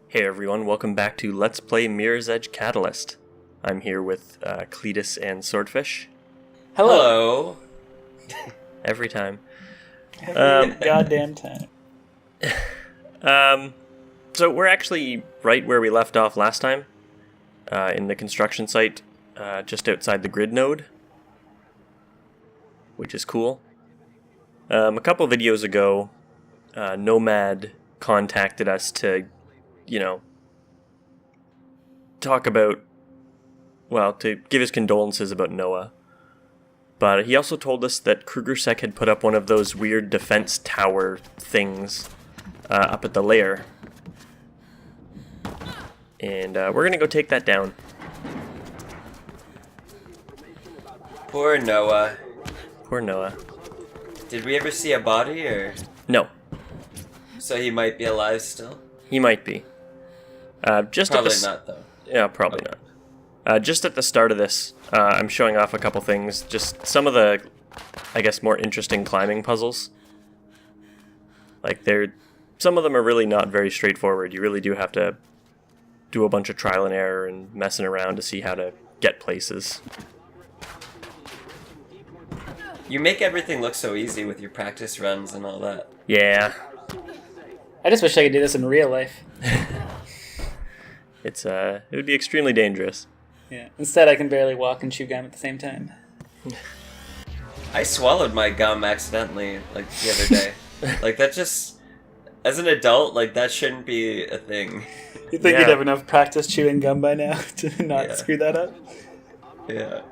Hey everyone, welcome back to Let's Play Mirror's Edge Catalyst. I'm here with Cletus and Swordfish. Hello. Every time. Every goddamn time. So we're actually right where we left off last time, in the construction site just outside the grid node, which is cool. A couple videos ago, Nomad contacted us to talk about, to give his condolences about Noah. But he also told us that Krugersek had put up one of those weird defense tower things up at the lair. And we're going to go take that down. Poor Noah. Poor Noah. Did we ever see a body, or...? No. So he might be alive still? He might be. Probably not, though. Yeah, probably not. Just at the start of this, I'm showing off a couple things. Just some of the, I guess, more interesting climbing puzzles. Like, some of them are really not very straightforward. You really do have to do a bunch of trial and error and messing around to see how to get places. You make everything look so easy with your practice runs and all that. Yeah. I just wish I could do this in real life. It would be extremely dangerous. Yeah. Instead, I can barely walk and chew gum at the same time. I swallowed my gum accidentally, like, the other day. Like, that just... As an adult, like, that shouldn't be a thing. You think you'd have enough practice chewing gum by now to not screw that up? Yeah.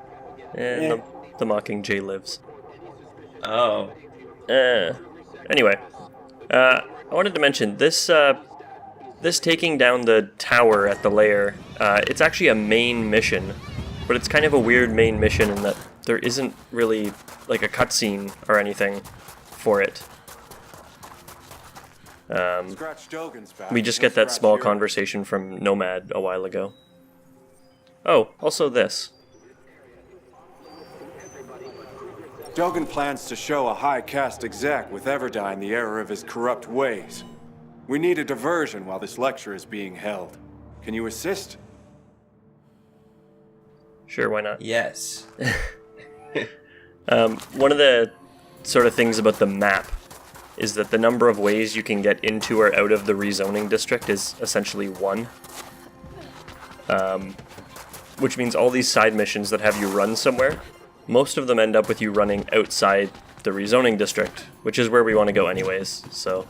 And the Mockingjay lives. Oh. Anyway, I wanted to mention this taking down the tower at the lair. It's actually a main mission, but it's kind of a weird main mission in that there isn't really like a cutscene or anything for it. We just get that small conversation from Nomad a while ago. Oh, also this. Dogan plans to show a high caste exec with Everdine the error of his corrupt ways. We need a diversion while this lecture is being held. Can you assist? Sure, why not? Yes. One of the sort of things about the map is that the number of ways you can get into or out of the rezoning district is essentially 1. Which means all these side missions that have you run somewhere, most of them end up with you running outside the rezoning district, which is where we want to go anyways, so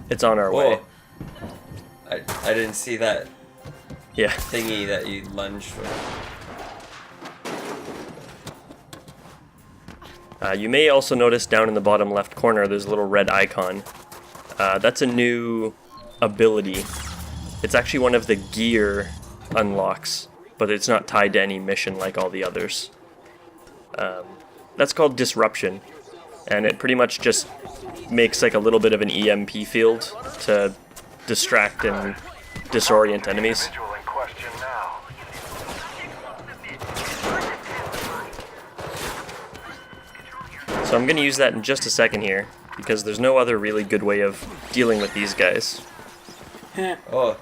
it's on our way. I didn't see that thingy that you lunged with. You may also notice down in the bottom left corner there's a little red icon. That's a new ability. It's actually one of the gear unlocks, but it's not tied to any mission like all the others. That's called Disruption, and it pretty much just makes like a little bit of an EMP field to distract and disorient enemies. So I'm going to use that in just a second here, because there's no other really good way of dealing with these guys. Oh.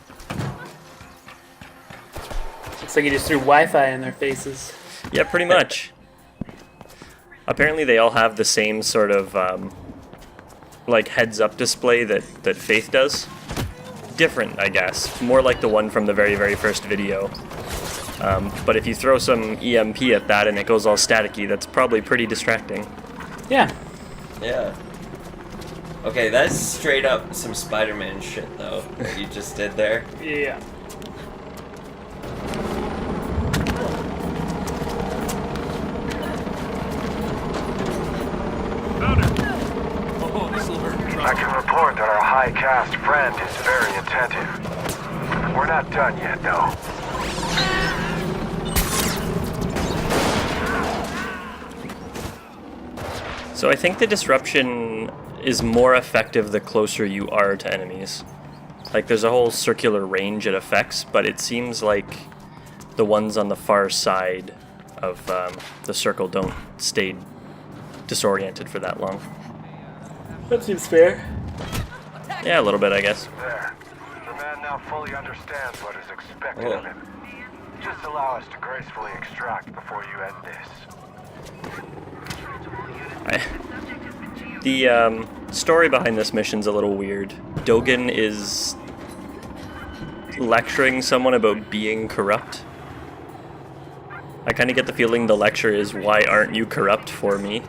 Looks like you just threw Wi-Fi in their faces. Yeah, pretty much. Apparently they all have the same sort of like heads-up display that Faith does. Different, I guess. More like the one from the very, very first video. But if you throw some EMP at that and it goes all staticky, that's probably pretty distracting. Yeah. Yeah. Okay, that's straight up some Spider-Man shit, though, that you just did there. Yeah. I can report that our high caste friend is very attentive. We're not done yet, though. So I think the disruption is more effective the closer you are to enemies. Like, there's a whole circular range it affects, but it seems like the ones on the far side of the circle don't stay disoriented for that long. That seems fair. Yeah, a little bit, I guess. There. The man now fully understands what is expected Oh. of him. Just allow us to gracefully extract before you end this. The story behind this mission's a little weird. Dogen is lecturing someone about being corrupt. I kind of get the feeling the lecture is, why aren't you corrupt for me?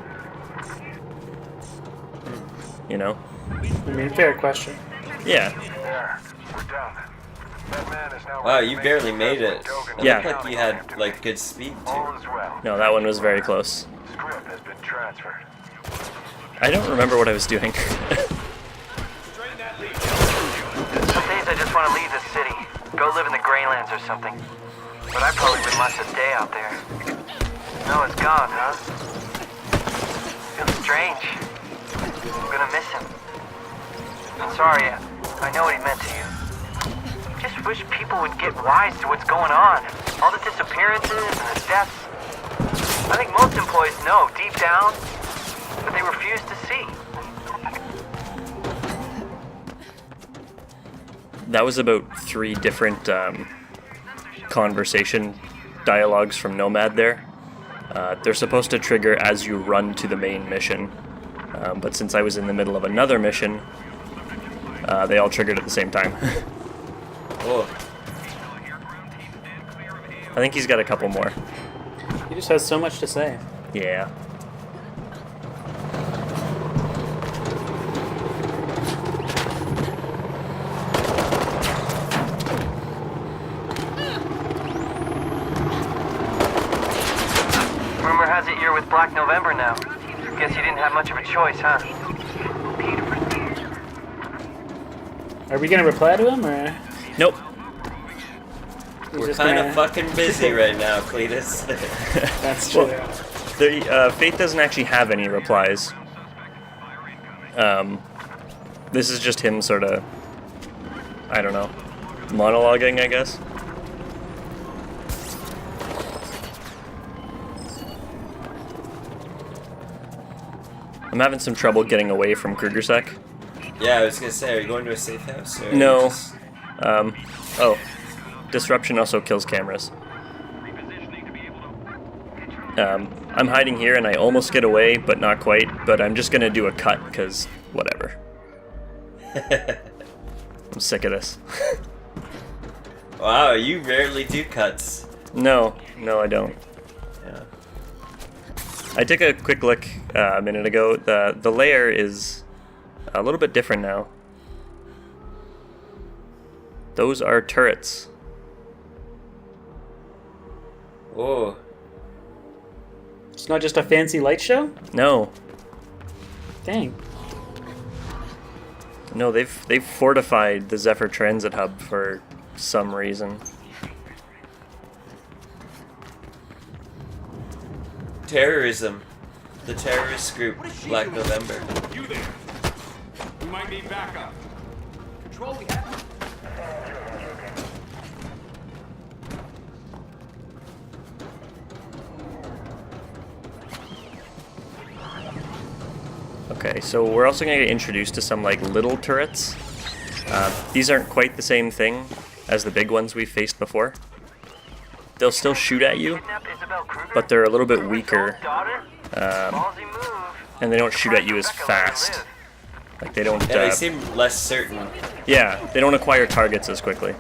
You know? I mean, fair question. Yeah. There. We're done. That man is now Wow, you barely made it. Dogen It Yeah. looked like you had like good speed All too. is well. No, that one was very close. Script has been transferred. I don't remember what I was doing. Some days I just want to leave the city, go live in the Greylands or something. But I've probably been less a day out there. No, it's gone, huh? Feels strange. I'm gonna miss him. I'm sorry, I know what he meant to you. Just wish people would get wise to what's going on. All the disappearances and the deaths. I think most employees know deep down, but they refuse to see. That was about 3 different conversation dialogues from Nomad there. They're supposed to trigger as you run to the main mission, but since I was in the middle of another mission, they all triggered at the same time. Oh, I think he's got a couple more. He just has so much to say. Yeah. Rumor has it you're with Black November now. Guess you didn't have much of a choice, huh? Are we gonna reply to him, or Nope. he's we're just kind gonna- of fucking busy right now, Cletus. That's true. Faith doesn't actually have any replies. This is just him sort of, I don't know, monologuing, I guess. I'm having some trouble getting away from Krugersek. Yeah, I was gonna say, are you going to a safe house? Or No. just- Oh. Disruption also kills cameras. I'm hiding here and I almost get away, but not quite. But I'm just gonna do a cut, because whatever. I'm sick of this. Wow, you rarely do cuts. No, I don't. Yeah. I took a quick look a minute ago. The layer is a little bit different now. Those are turrets. Whoa. It's not just a fancy light show? No, Dang. no, they've fortified the Zephyr Transit Hub for some reason. Terrorism. The terrorist group, Black November. You there. We might need backup. Control, we have. Okay, so we're also going to get introduced to some like little turrets. These aren't quite the same thing as the big ones we've faced before. They'll still shoot at you, but they're a little bit weaker, and they don't shoot at you as fast. Like they don't. Yeah, they seem less certain. Yeah, they don't acquire targets as quickly.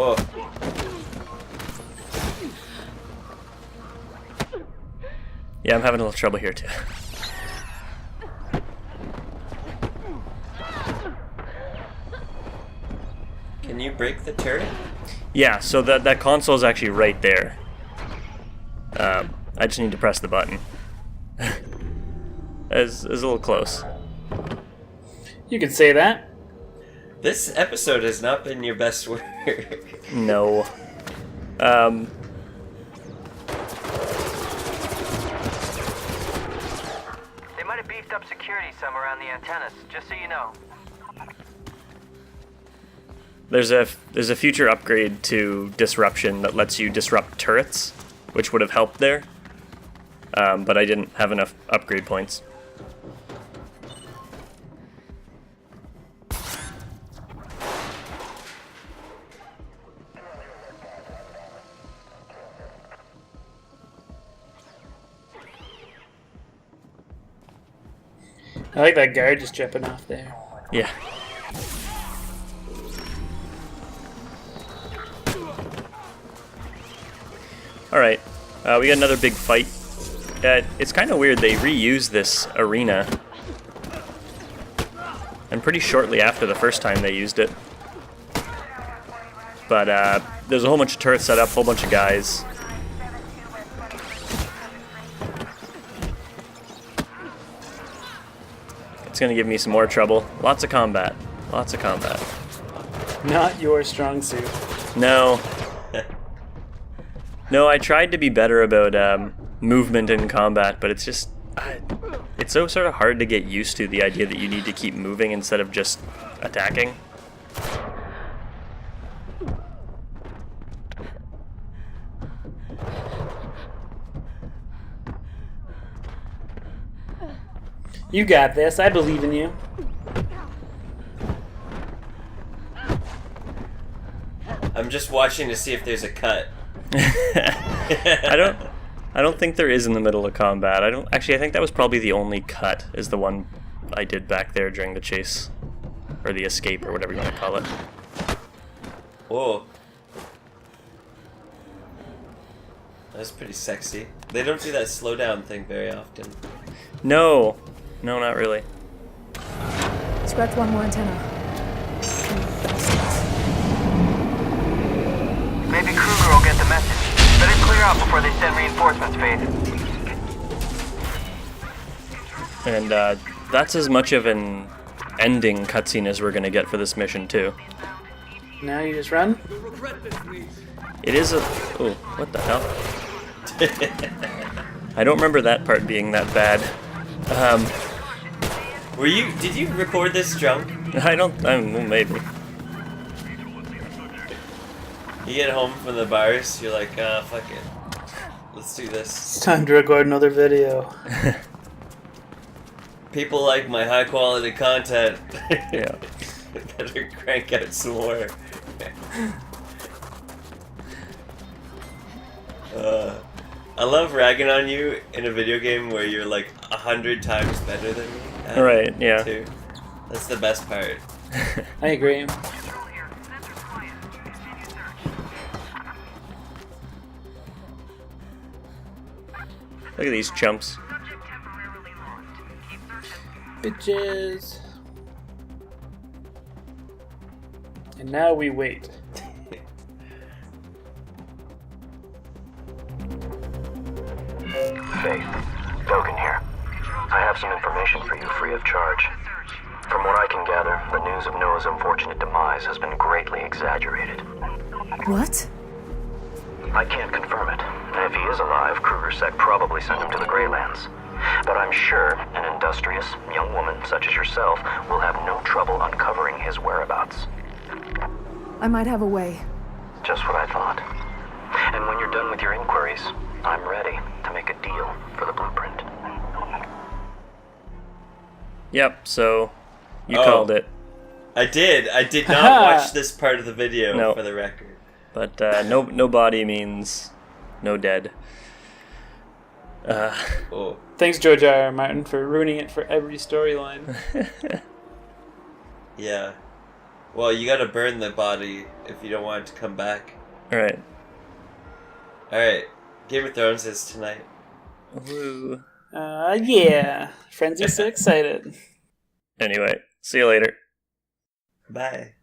Oh, Yeah, I'm having a little trouble here too. can you break the turret? Yeah, so that console is actually right there. I just need to press the button. It's a little close. You could say that. This episode has not been your best work. No. They might have beefed up security some around the antennas, just so you know. There's a future upgrade to disruption that lets you disrupt turrets, which would have helped there, but I didn't have enough upgrade points. I like that guard just jumping off there. Yeah. Alright, we got another big fight. It's kind of weird, they reuse this arena. And pretty shortly after the first time they used it. But there's a whole bunch of turrets set up, a whole bunch of guys. It's gonna give me some more trouble. Lots of combat. Lots of combat. Not your strong suit. No. No, I tried to be better about movement in combat, but it's just... it's so sort of hard to get used to the idea that you need to keep moving instead of just attacking. You got this. I believe in you. I'm just watching to see if there's a cut. I don't think there is in the middle of combat. I think that was probably the only cut, is the one I did back there during the chase. Or the escape, or whatever you want to call it. Whoa. That's pretty sexy. They don't do that slow down thing very often. No. No, not really. Scratch one more antenna. Maybe Kruger will get the message. Better clear out before they send reinforcements, Faith. And that's as much of an ending cutscene as we're gonna get for this mission too. Now you just run? It is a... Oh, what the hell? I don't remember that part being that bad. Did you record this drunk? Well, maybe. You get home from the bars, you're like, fuck it. Let's do this. It's time to record another video. People like my high quality content. Yeah. Better crank out some more. I love ragging on you in a video game where you're like 100 times better than me. Right, yeah. Too. That's the best part. I agree. Look at these chumps. Bitches. And now we wait. Faith, Dogan here. I have some information for you free of charge. From what I can gather, the news of Noah's unfortunate demise has been greatly exaggerated. What? I can't confirm it, and if he is alive, Krugersec probably sent him to the Greylands. But I'm sure an industrious young woman such as yourself will have no trouble uncovering his whereabouts. I might have a way. Just what I thought. And when you're done with your inquiries, I'm ready to make a deal for the blueprint. Yep, so you called it. I did. I did not watch this part of the video, No. for the record. But no body means no dead. Oh. Thanks, George R.R. Martin, for ruining it for every storyline. Yeah. Well, you gotta burn the body if you don't want it to come back. Alright. Alright. Game of Thrones is tonight. Woo. Yeah. Frenzy's so excited. Anyway, see you later. Bye.